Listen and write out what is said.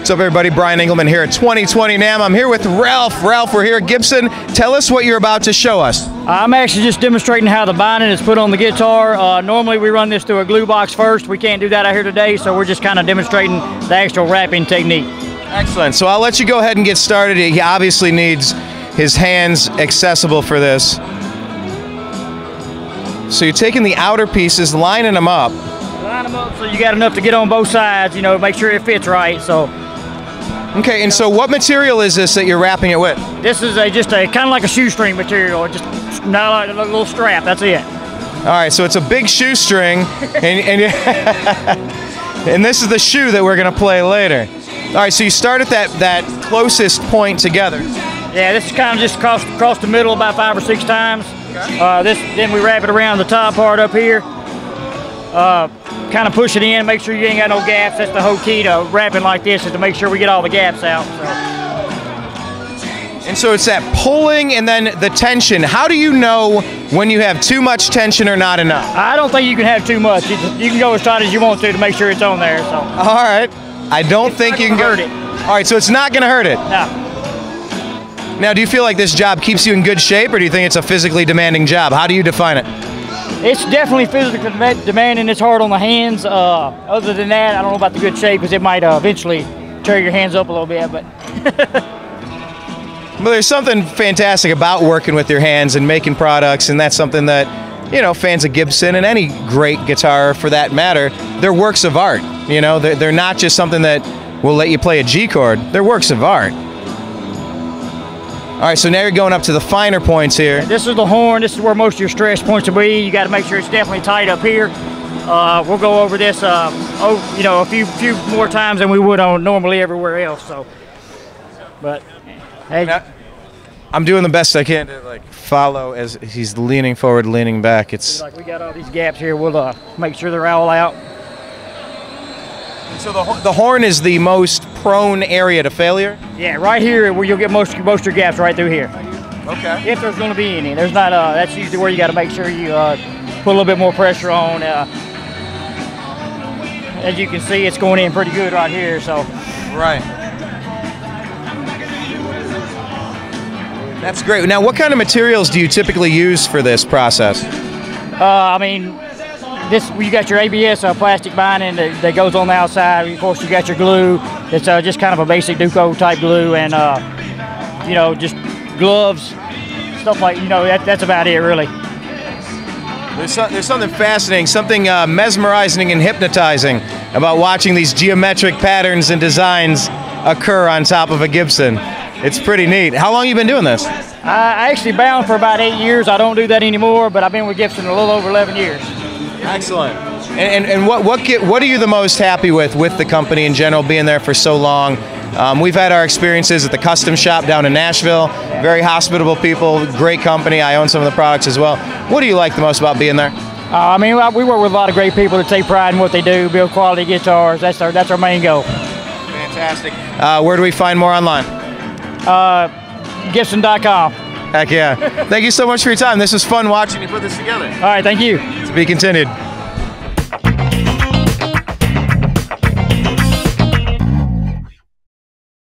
What's up, everybody? Brian Engelman here at 2020 NAMM. I'm here with Ralph. Ralph, we're here at Gibson. Tell us what you're about to show us. I'm actually just demonstrating how the binding is put on the guitar. Normally we run this through a glue box first. We can't do that out here today, so we're just kind of demonstrating the actual wrapping technique. Excellent. So I'll let you go ahead and get started. He obviously needs his hands accessible for this. So you're taking the outer pieces, lining them up. Line them up so you got enough to get on both sides, you know, make sure it fits right. So. Okay, and so what material is this that you're wrapping it with? This is just a kind of like a shoestring material, just not like a little strap. That's it. All right, so it's a big shoestring, and and this is the shoe that we're gonna play later. All right, so you start at that closest point together. Yeah, this is kind of just across the middle about 5 or 6 times. Okay. Then we wrap it around the top part up here. Kind of push it in, make sure you ain't got no gaps. That's the whole key to wrapping like this, is to make sure we get all the gaps out. So. And so it's that pulling and then the tension. How do you know when you have too much tension or not enough? I don't think you can have too much. You can go as tight as you want to make sure it's on there. So. All right. I don't think you can hurt it. All right, so it's not going to hurt it. No. Now, do you feel like this job keeps you in good shape, or do you think it's a physically demanding job? How do you define it? It's definitely physically demanding. It's hard on the hands. Other than that, I don't know about the good shape, because it might eventually tear your hands up a little bit. But well, there's something fantastic about working with your hands and making products, and that's something that, you know, fans of Gibson and any great guitar for that matter, they're works of art. You know, they're not just something that will let you play a G chord. They're works of art. All right, so now you're going up to the finer points here. This is the horn. This is where most of your stress points will be. You got to make sure it's definitely tight up here. We'll go over this, you know, a few more times than we would on normally everywhere else. So, but hey, now, I'm doing the best I can to like follow as he's leaning forward, leaning back. It's like we got all these gaps here. We'll make sure they're all out. So the horn is the most prone area to failure? Yeah, right here where you'll get most of your gaps, right through here. Okay. If there's going to be any. There's not. That's usually where you got to make sure you put a little bit more pressure on. As you can see, it's going in pretty good right here. So. Right. That's great. Now, what kind of materials do you typically use for this process? I mean, you got your ABS plastic binding that goes on the outside. Of course, you got your glue. It's just kind of a basic Duco type glue, and you know, just gloves, stuff like, you know, that's about it really. There's something fascinating, something mesmerizing and hypnotizing about watching these geometric patterns and designs occur on top of a Gibson. It's pretty neat. How long have you been doing this? I actually bound for about 8 years. I don't do that anymore, but I've been with Gibson a little over 11 years. Excellent. And what are you the most happy with the company in general, being there for so long? We've had our experiences at the custom shop down in Nashville. Very hospitable people, great company. I own some of the products as well. What do you like the most about being there? I mean, we work with a lot of great people that take pride in what they do, build quality guitars. That's our main goal. Fantastic. Where do we find more online? Gibson.com. Heck yeah. Thank you so much for your time. This was fun watching you put this together. All right, thank you. To be continued.